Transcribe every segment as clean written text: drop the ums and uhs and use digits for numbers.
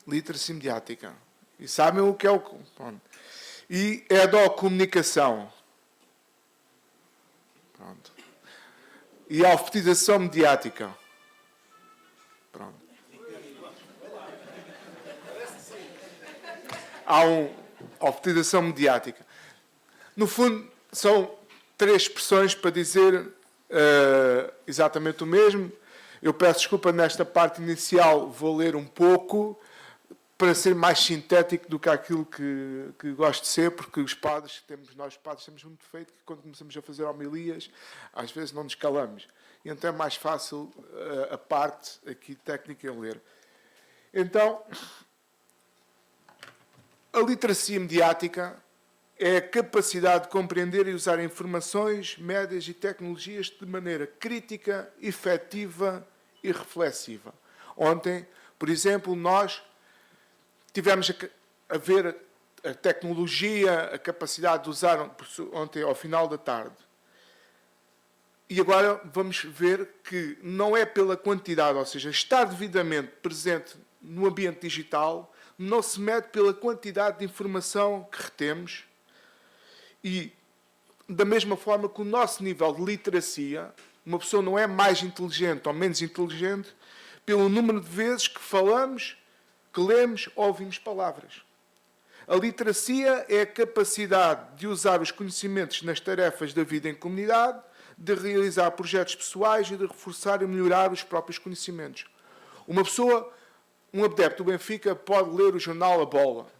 Literacia mediática. E sabem o que é o... Pronto. E edocomunicação. Pronto. E alfabetização mediática. Pronto. Há alfabetização mediática. No fundo, são 3 expressões para dizer exatamente o mesmo. Eu peço desculpa nesta parte inicial, vou ler um pouco para ser mais sintético do que aquilo que gosto de ser, porque os padres, nós padres temos um defeito que quando começamos a fazer homilias, às vezes não nos calamos. E então é mais fácil a parte aqui técnica eu ler. Então, a literacia mediática é a capacidade de compreender e usar informações, médias e tecnologias de maneira crítica, efetiva e reflexiva. Ontem, por exemplo, nós tivemos a ver a tecnologia, a capacidade de usar ontem ao final da tarde. E agora vamos ver que não é pela quantidade, ou seja, estar devidamente presente no ambiente digital não se mede pela quantidade de informação que retemos e, da mesma forma que o nosso nível de literacia, uma pessoa não é mais inteligente ou menos inteligente pelo número de vezes que falamos, que lemos ou ouvimos palavras. A literacia é a capacidade de usar os conhecimentos nas tarefas da vida em comunidade, de realizar projetos pessoais e de reforçar e melhorar os próprios conhecimentos. Uma pessoa, um adepto do Benfica, pode ler o jornal A Bola,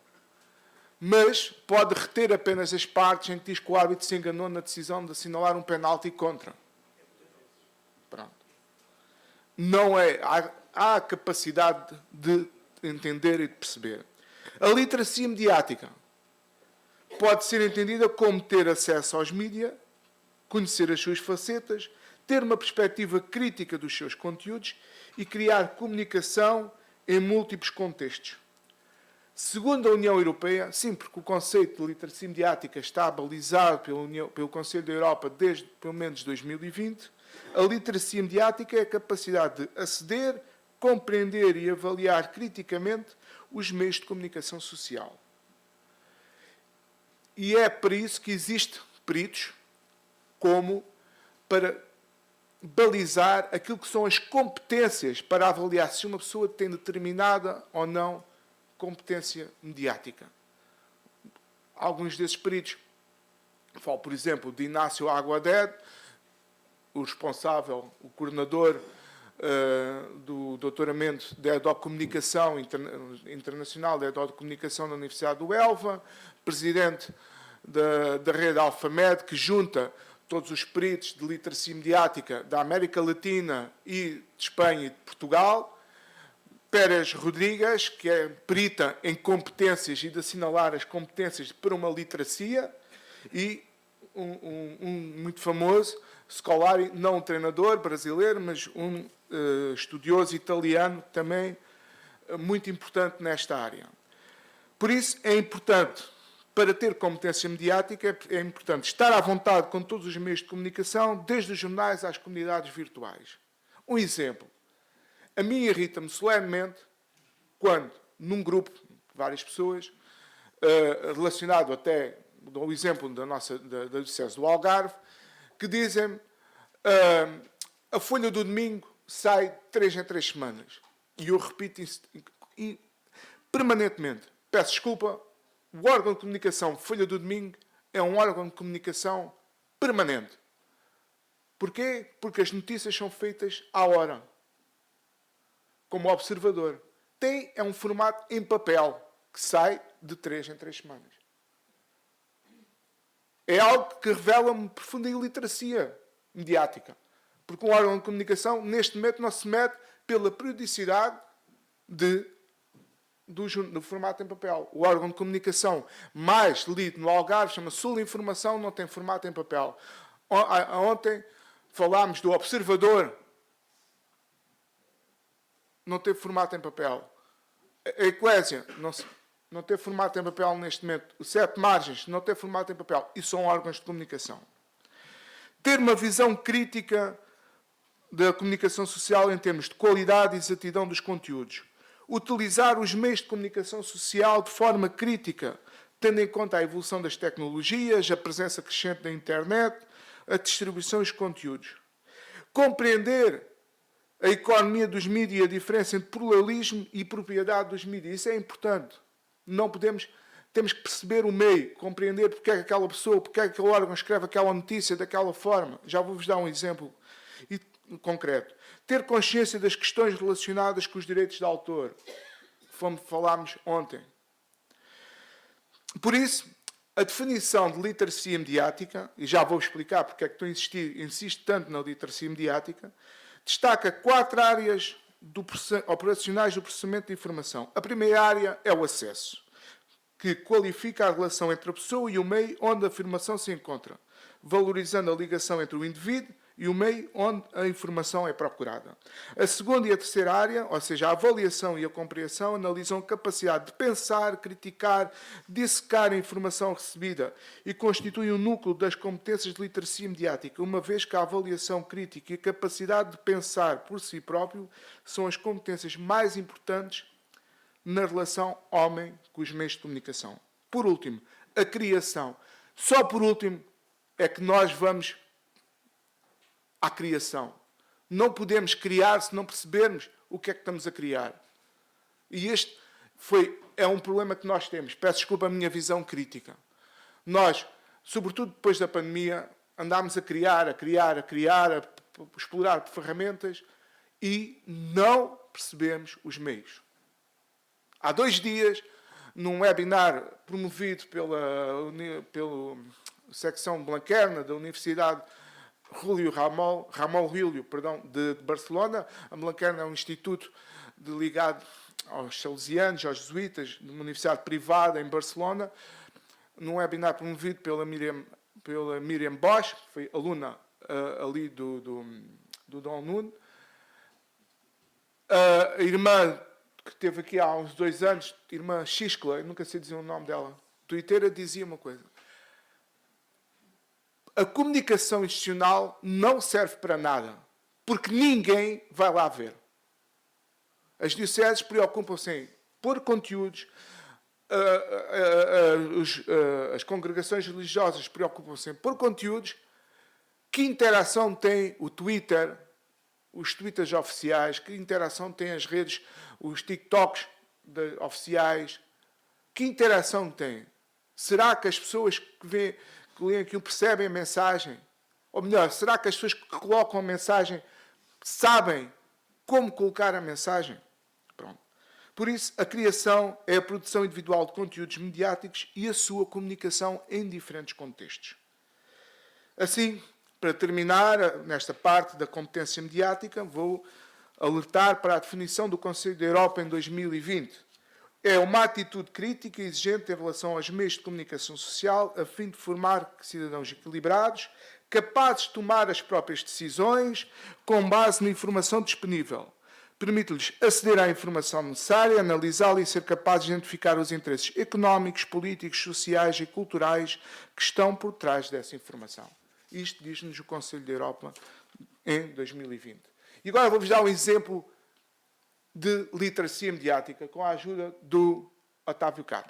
mas pode reter apenas as partes em que diz que o árbitro se enganou na decisão de assinalar um penalti contra. Pronto. Não é, há a capacidade de entender e de perceber. A literacia mediática pode ser entendida como ter acesso aos mídias, conhecer as suas facetas, ter uma perspectiva crítica dos seus conteúdos e criar comunicação em múltiplos contextos. Segundo a União Europeia, sim, porque o conceito de literacia mediática está balizado pelo Conselho da Europa desde pelo menos 2020, a literacia mediática é a capacidade de aceder, compreender e avaliar criticamente os meios de comunicação social. E é para isso que existem peritos como para balizar aquilo que são as competências para avaliar se uma pessoa tem determinada ou não competência mediática. Alguns desses peritos, falo, por exemplo, de Inácio Aguadé, o responsável, o coordenador do doutoramento da Edocomunicação Internacional, da Edocomunicação da Universidade do Elva, presidente da rede Alfamed, que junta todos os peritos de literacia mediática da América Latina e de Espanha e de Portugal. Pérez Rodrigues, que é perita em competências e de assinalar as competências para uma literacia, e um muito famoso, Scolari, não um treinador brasileiro, mas um estudioso italiano também muito importante nesta área. Por isso é importante, para ter competência mediática, é importante estar à vontade com todos os meios de comunicação, desde os jornais às comunidades virtuais. Um exemplo. A mim irrita-me solenemente quando, num grupo de várias pessoas, relacionado até, dou o exemplo da Diocese do Algarve, que dizem a Folha do Domingo sai 3 em 3 semanas. E eu repito isso permanentemente. Peço desculpa, o órgão de comunicação Folha do Domingo é um órgão de comunicação permanente. Porquê? Porque as notícias são feitas à hora. Como observador. É um formato em papel que sai de 3 em 3 semanas. É algo que revela uma profunda iliteracia mediática. Porque um órgão de comunicação, neste momento, não se mede pela periodicidade do formato em papel. O órgão de comunicação mais lido no Algarve chama-se Sul Informação, não tem formato em papel. Ontem falámos do Observador, não teve formato em papel. A Eclésia não teve formato em papel neste momento. O Sete Margens não teve formato em papel. E são órgãos de comunicação. Ter uma visão crítica da comunicação social em termos de qualidade e exatidão dos conteúdos. utilizar os meios de comunicação social de forma crítica, tendo em conta a evolução das tecnologias, a presença crescente da internet, a distribuição dos conteúdos. Compreender a economia dos mídias e a diferença entre pluralismo e propriedade dos mídias. Isso é importante. Não podemos... Temos que perceber o meio, compreender porque é que aquela pessoa, porque é que aquele órgão escreve aquela notícia daquela forma. Já vou-vos dar um exemplo concreto. Ter consciência das questões relacionadas com os direitos de autor. Como falámos ontem. Por isso, a definição de literacia mediática, e já vou explicar porque é que insisto tanto na literacia mediática, destaca 4 áreas operacionais do processamento de informação. A primeira área é o acesso, que qualifica a relação entre a pessoa e o meio onde a informação se encontra, valorizando a ligação entre o indivíduo e o meio onde a informação é procurada. A segunda e a terceira área, ou seja, a avaliação e a compreensão, analisam a capacidade de pensar, criticar, dissecar a informação recebida e constituem o núcleo das competências de literacia mediática, uma vez que a avaliação crítica e a capacidade de pensar por si próprio são as competências mais importantes na relação homem com os meios de comunicação. Por último, a criação. Só por último é que nós vamos à criação. Não podemos criar se não percebermos o que é que estamos a criar. E este é um problema que nós temos. Peço desculpa a minha visão crítica. Nós, sobretudo depois da pandemia, andámos a criar, a explorar ferramentas e não percebemos os meios. Há 2 dias, num webinar promovido pela secção Blanquerna da Universidade Ramon Lúlio, de Barcelona. A Blanquerna é um instituto ligado aos salesianos, aos jesuítas, de uma universidade privada em Barcelona, num webinar promovido pela Miriam Bosch, que foi aluna ali do Dom Nuno. A irmã que esteve aqui há uns 2 anos, irmã Xiscla, nunca sei dizer o nome dela, tuiteira, dizia uma coisa. A comunicação institucional não serve para nada, porque ninguém vai lá ver. As dioceses preocupam-se em pôr conteúdos, as congregações religiosas preocupam-se em pôr conteúdos. Que interação tem o Twitter, os Twitters oficiais? Que interação tem as redes, os TikToks oficiais? Que interação tem? Será que as pessoas que leem aquilo percebem a mensagem? Ou melhor, será que as pessoas que colocam a mensagem sabem como colocar a mensagem? Pronto. Por isso, a criação é a produção individual de conteúdos mediáticos e a sua comunicação em diferentes contextos. Assim, para terminar, nesta parte da competência mediática, vou alertar para a definição do Conselho da Europa em 2020. É uma atitude crítica e exigente em relação aos meios de comunicação social, a fim de formar cidadãos equilibrados, capazes de tomar as próprias decisões, com base na informação disponível. Permite-lhes aceder à informação necessária, analisá-la e ser capazes de identificar os interesses económicos, políticos, sociais e culturais que estão por trás dessa informação. Isto diz-nos o Conselho da Europa em 2020. E agora vou-vos dar um exemplo de literacia mediática com a ajuda do Otávio Caro.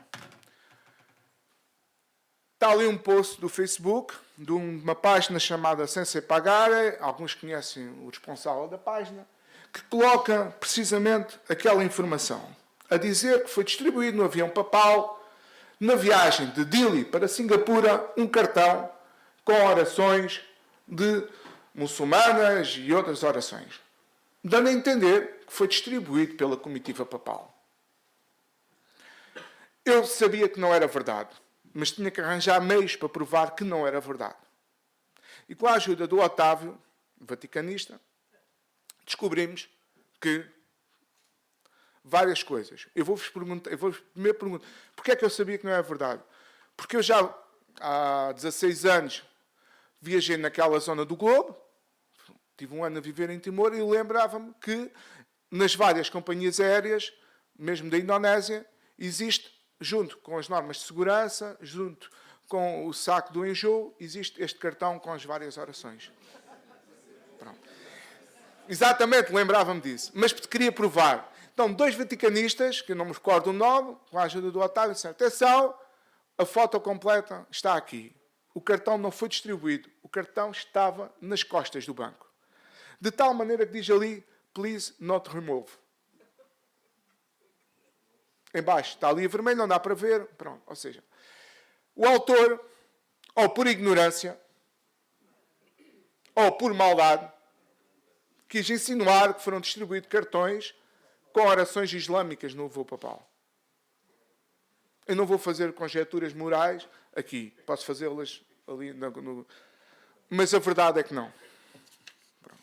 Está ali um post do Facebook, de uma página chamada Senza Pagare, alguns conhecem o responsável da página, que coloca precisamente aquela informação, a dizer que foi distribuído no avião papal, na viagem de Dili para Singapura, um cartão com orações de muçulmanas e outras orações, dando a entender que foi distribuído pela comitiva papal. Eu sabia que não era verdade, mas tinha que arranjar meios para provar que não era verdade. E com a ajuda do Otávio, vaticanista, descobrimos que várias coisas. Eu vou-vos primeiro perguntar, porquê é que eu sabia que não era verdade? Porque eu já há 16 anos viajei naquela zona do globo, tive um ano a viver em Timor e lembrava-me que nas várias companhias aéreas, mesmo da Indonésia, existe, junto com as normas de segurança, junto com o saco do enjoo, existe este cartão com as várias orações. Pronto. Exatamente, lembrava-me disso. Mas queria provar. Então, 2 vaticanistas, que eu não me recordo o nome, com a ajuda do Otávio, disseram, atenção, a foto completa está aqui. O cartão não foi distribuído. O cartão estava nas costas do banco. De tal maneira que diz ali, please not remove. Em baixo está ali a vermelho, não dá para ver. Pronto. Ou seja, o autor, ou por ignorância, ou por maldade, quis insinuar que foram distribuídos cartões com orações islâmicas no voo papal. Eu não vou fazer conjecturas morais aqui. Posso fazê-las ali. Mas a verdade é que não. Pronto.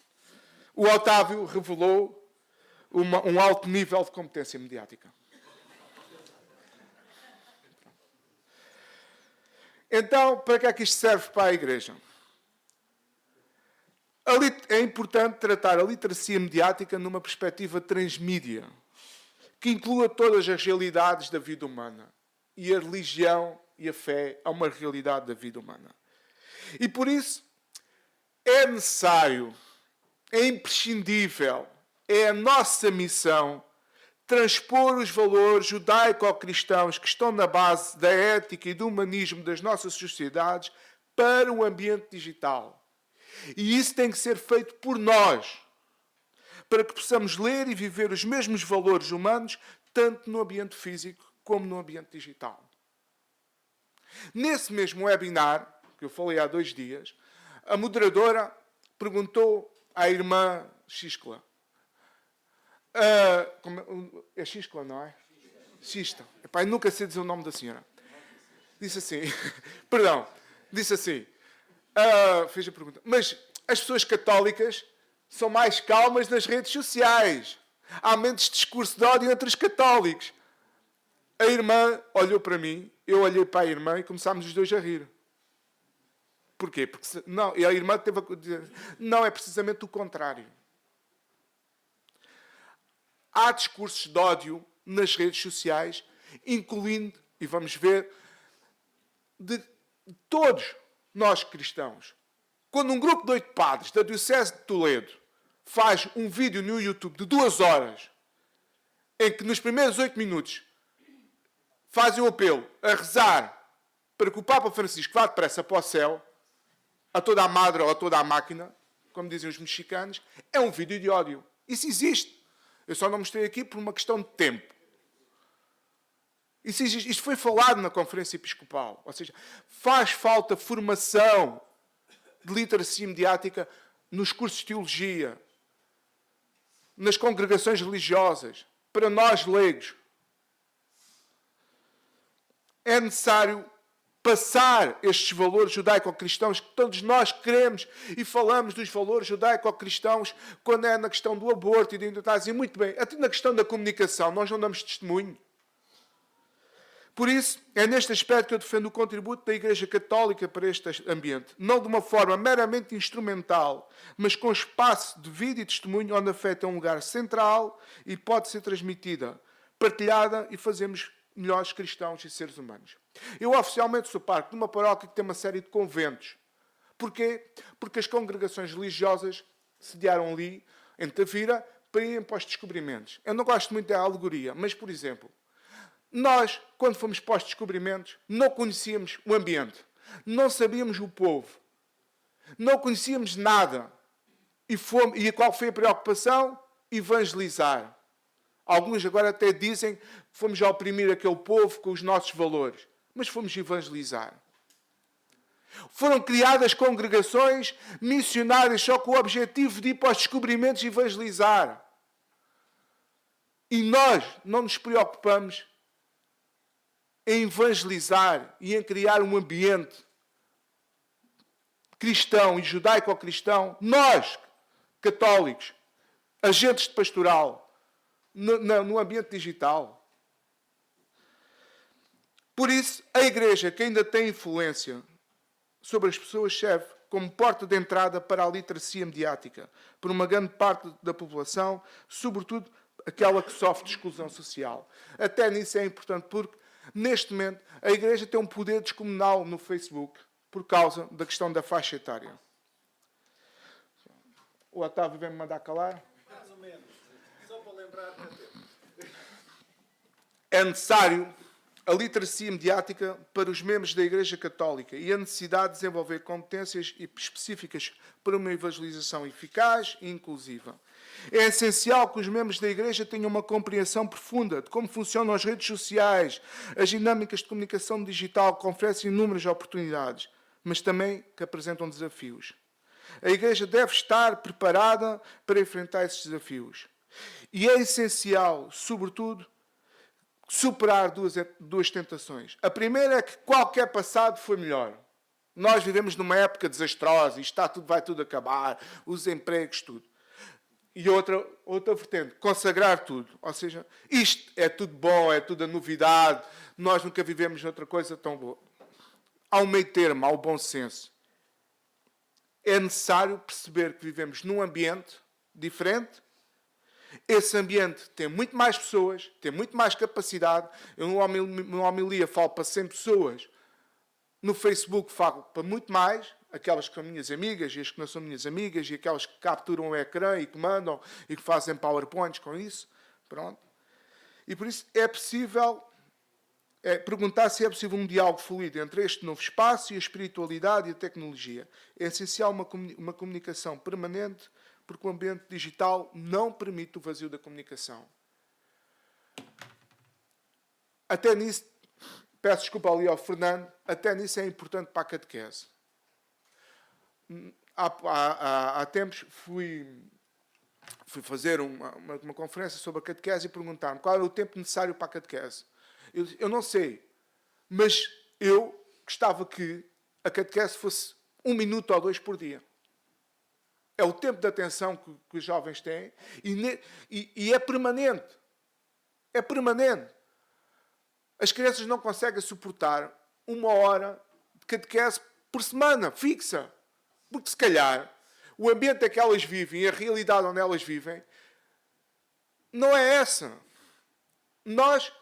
O Otávio revelou um alto nível de competência mediática. Então, para que é que isto serve para a Igreja? É importante tratar a literacia mediática numa perspectiva transmídia, que inclua todas as realidades da vida humana. E a religião e a fé é uma realidade da vida humana. E por isso, é necessário, é imprescindível, é a nossa missão transpor os valores judaico-cristãos que estão na base da ética e do humanismo das nossas sociedades para o ambiente digital. E isso tem que ser feito por nós, para que possamos ler e viver os mesmos valores humanos, tanto no ambiente físico como no ambiente digital. Nesse mesmo webinar, que eu falei há 2 dias, a moderadora perguntou à irmã Xiscla. É Xiscla, não é? Xista. Epá, eu nunca sei dizer o nome da senhora. Disse assim, fez a pergunta, mas as pessoas católicas são mais calmas nas redes sociais. Há menos discurso de ódio entre os católicos. A irmã olhou para mim, eu olhei para a irmã e começámos os dois a rir. Porquê? Porque não, e a irmã teve a dizer, não, é precisamente o contrário. Há discursos de ódio nas redes sociais, incluindo, e vamos ver, de todos nós cristãos. Quando um grupo de 8 padres da Diocese de Toledo faz um vídeo no YouTube de 2 horas, em que nos primeiros 8 minutos fazem o apelo a rezar para que o Papa Francisco vá depressa para o céu, a toda a madre ou a toda a máquina, como dizem os mexicanos, é um vídeo de ódio. Isso existe. Eu só não mostrei aqui por uma questão de tempo. Isso existe. Isto foi falado na Conferência Episcopal. Ou seja, faz falta formação de literacia mediática nos cursos de teologia, nas congregações religiosas, para nós leigos. É necessário passar estes valores judaico-cristãos que todos nós queremos e falamos dos valores judaico-cristãos quando é na questão do aborto e da eutanásia. E muito bem, até na questão da comunicação, nós não damos testemunho. Por isso, é neste aspecto que eu defendo o contributo da Igreja Católica para este ambiente. Não de uma forma meramente instrumental, mas com espaço de vida e testemunho onde a fé tem um lugar central e pode ser transmitida, partilhada e fazemos melhores cristãos e seres humanos. Eu oficialmente sou parte de uma paróquia que tem uma série de conventos. Porquê? Porque as congregações religiosas sediaram ali, em Tavira, para irem para os descobrimentos. Eu não gosto muito da alegoria, mas, por exemplo, nós, quando fomos para os descobrimentos, não conhecíamos o ambiente, não sabíamos o povo, não conhecíamos nada. E qual foi a preocupação? Evangelizar. Alguns agora até dizem que fomos a oprimir aquele povo com os nossos valores. Mas fomos evangelizar. Foram criadas congregações missionárias só com o objetivo de ir para os descobrimentos e evangelizar. E nós não nos preocupamos em evangelizar e em criar um ambiente cristão e judaico-cristão. Nós, católicos, agentes de pastoral, no ambiente digital. Por isso, a Igreja, que ainda tem influência sobre as pessoas, serve como porta de entrada para a literacia mediática, por uma grande parte da população, sobretudo aquela que sofre de exclusão social. Até nisso é importante, porque, neste momento, a Igreja tem um poder descomunal no Facebook, por causa da questão da faixa etária. O Otávio vem-me mandar calar? Mais ou menos. Só para lembrar que É necessário a literacia mediática para os membros da Igreja Católica e a necessidade de desenvolver competências específicas para uma evangelização eficaz e inclusiva. É essencial que os membros da Igreja tenham uma compreensão profunda de como funcionam as redes sociais, as dinâmicas de comunicação digital que oferecem inúmeras oportunidades, mas também que apresentam desafios. A Igreja deve estar preparada para enfrentar esses desafios. E é essencial, sobretudo, superar duas tentações. A primeira é que qualquer passado foi melhor. Nós vivemos numa época desastrosa, e vai tudo acabar, os empregos, tudo. E outra vertente, consagrar tudo. Ou seja, isto é tudo bom, é tudo a novidade, nós nunca vivemos outra coisa tão boa. Há um meio termo, há o bom senso. É necessário perceber que vivemos num ambiente diferente. Esse ambiente tem muito mais pessoas, tem muito mais capacidade. Eu, numa homilia, falo para 100 pessoas. No Facebook, falo para muito mais. Aquelas que são minhas amigas e as que não são minhas amigas e aquelas que capturam o ecrã e que mandam e que fazem PowerPoints com isso. Pronto. E por isso é possível perguntar se é possível um diálogo fluido entre este novo espaço e a espiritualidade e a tecnologia. É essencial uma comunicação permanente, porque o ambiente digital não permite o vazio da comunicação. Até nisso, peço desculpa ali ao Fernando, até nisso é importante para a catequese. Há tempos fui fazer uma conferência sobre a catequese e perguntaram-me qual era o tempo necessário para a catequese. Eu não sei, mas eu gostava que a catequese fosse 1 minuto ou 2 por dia. É o tempo de atenção que os jovens têm e é permanente. É permanente. As crianças não conseguem suportar 1 hora de catequese por semana, fixa. Porque, se calhar, o ambiente em que elas vivem e a realidade onde elas vivem não é essa. Nós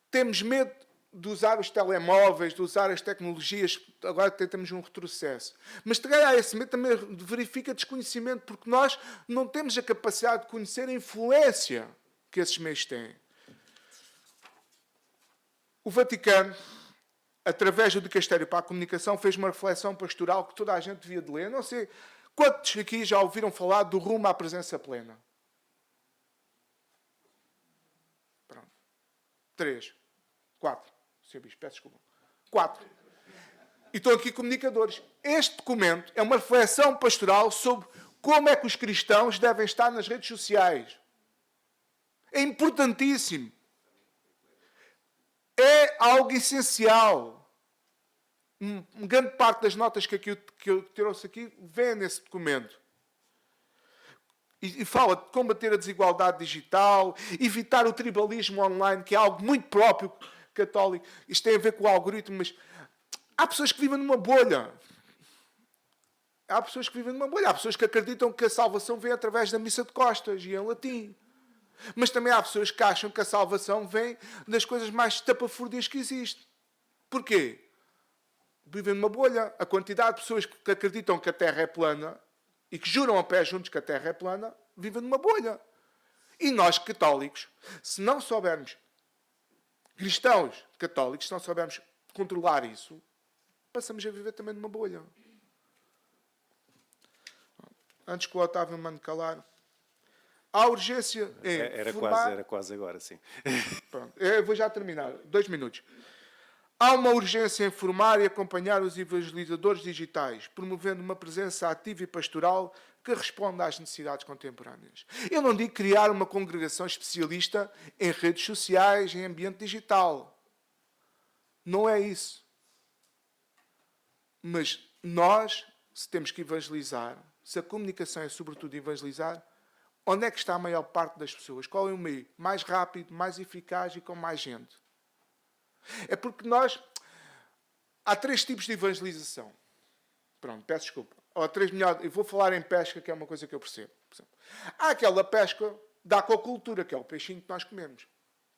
temos medo de usar os telemóveis, de usar as tecnologias, agora temos um retrocesso. Mas, se calhar, esse medo também verifica desconhecimento, porque nós não temos a capacidade de conhecer a influência que esses meios têm. O Vaticano, através do Dicastério para a Comunicação, fez uma reflexão pastoral que toda a gente devia de ler. Não sei quantos aqui já ouviram falar do rumo à presença plena. Pronto. 3, 4. Sr. Bispo, peço desculpa. 4. E estão aqui comunicadores. Este documento é uma reflexão pastoral sobre como é que os cristãos devem estar nas redes sociais. É importantíssimo. É algo essencial. Grande parte das notas que eu trouxe aqui vem nesse documento. E fala de combater a desigualdade digital, evitar o tribalismo online, que é algo muito próprio católico. Isto tem a ver com o algoritmo, mas há pessoas que vivem numa bolha. Há pessoas que vivem numa bolha. Há pessoas que acreditam que a salvação vem através da missa de costas e em latim. Mas também há pessoas que acham que a salvação vem das coisas mais estapafúrdias que existem. Porquê? Vivem numa bolha. A quantidade de pessoas que acreditam que a Terra é plana e que juram a pé juntos que a Terra é plana, vivem numa bolha. E nós, católicos, se não soubermos, cristãos católicos, se não soubermos controlar isso, passamos a viver também numa bolha. Antes que o Otávio mande calar, há urgência em Era quase agora, sim. Pronto, eu vou já terminar. 2 minutos. Há uma urgência em formar e acompanhar os evangelizadores digitais, promovendo uma presença ativa e pastoral que responda às necessidades contemporâneas. Eu não digo criar uma congregação especialista em redes sociais, em ambiente digital. Não é isso. Mas nós, se temos que evangelizar, se a comunicação é sobretudo evangelizar, onde é que está a maior parte das pessoas? Qual é o meio mais rápido, mais eficaz e com mais gente? É porque há 3 tipos de evangelização. Pronto, peço desculpa. Ou 3 melhor, eu vou falar em pesca, que é uma coisa que eu percebo. Há aquela pesca da aquacultura, que é o peixinho que nós comemos.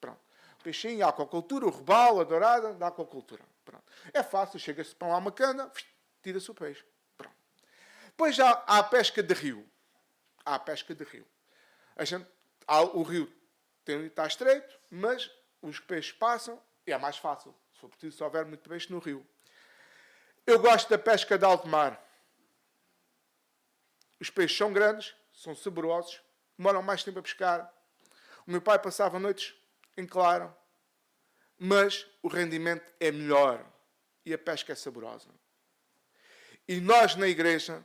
Pronto. O peixinho, a aquacultura, o robalo, a dourada, da aquacultura. Pronto. É fácil, chega-se para lá uma cana, tira-se o peixe. Pronto. Depois já há a pesca de rio. Há a pesca de rio. O rio está estreito, mas os peixes passam e é mais fácil, se for preciso, se houver muito peixe no rio. Eu gosto da pesca de alto mar. Os peixes são grandes, são saborosos, demoram mais tempo a pescar. O meu pai passava noites em claro, mas o rendimento é melhor e a pesca é saborosa. E nós, na igreja,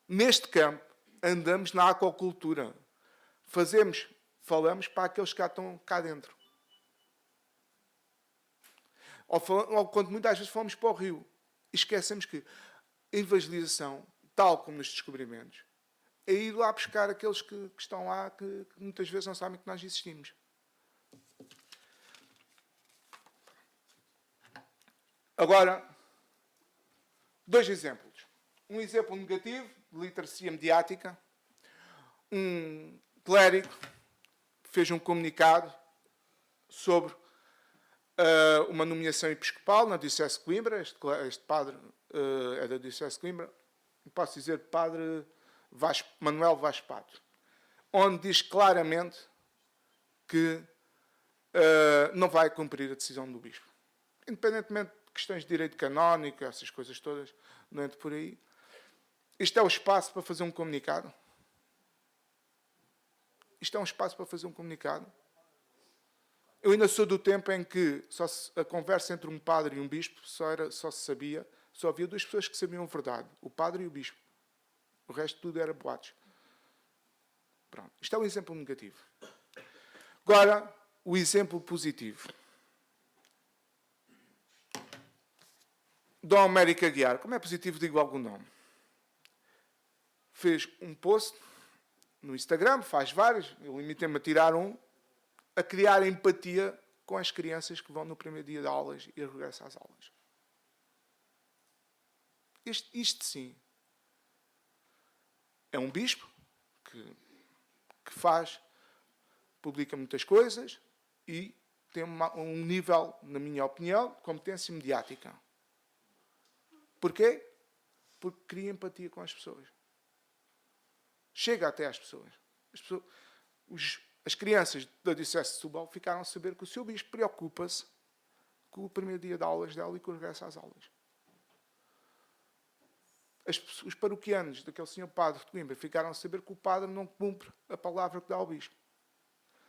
neste campo, andamos na aquacultura. Falamos para aqueles que estão cá dentro. Ou quando muitas vezes falamos para o rio. E esquecemos que a evangelização, tal como nos descobrimentos, é ir lá buscar aqueles que estão lá, que muitas vezes não sabem que nós existimos. Agora, 2 exemplos. Um exemplo negativo, de literacia mediática. Um clérigo fez um comunicado sobre uma nomeação episcopal na Diocese de Coimbra. Este padre é da Diocese de Coimbra. Posso dizer padre Manuel Vaz Pato. Onde diz claramente que não vai cumprir a decisão do bispo. Independentemente de questões de direito canónico, essas coisas todas, não entro por aí. Isto é o espaço para fazer um comunicado? Isto é um espaço para fazer um comunicado? Eu ainda sou do tempo em que a conversa entre um padre e um bispo só havia 2 pessoas que sabiam a verdade, o padre e o bispo. O resto tudo era boatos. Pronto. Isto é um exemplo negativo. Agora, o exemplo positivo. Dom Américo Aguiar, como é positivo, digo algum nome. Fez um post no Instagram, faz vários, eu limitei-me a tirar um, a criar empatia com as crianças que vão no primeiro dia de aulas e regressam às aulas. Isto sim é um bispo que publica muitas coisas e tem um nível, na minha opinião, de competência mediática. Porquê? Porque cria empatia com as pessoas. Chega até às pessoas. As crianças da Diocese de Setúbal ficaram a saber que o seu bispo preocupa-se com o primeiro dia de aulas dela e com o regresso às aulas. Os paroquianos daquele senhor padre de Coimbra ficaram a saber que o padre não cumpre a palavra que dá ao bispo.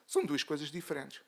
São 2 coisas diferentes.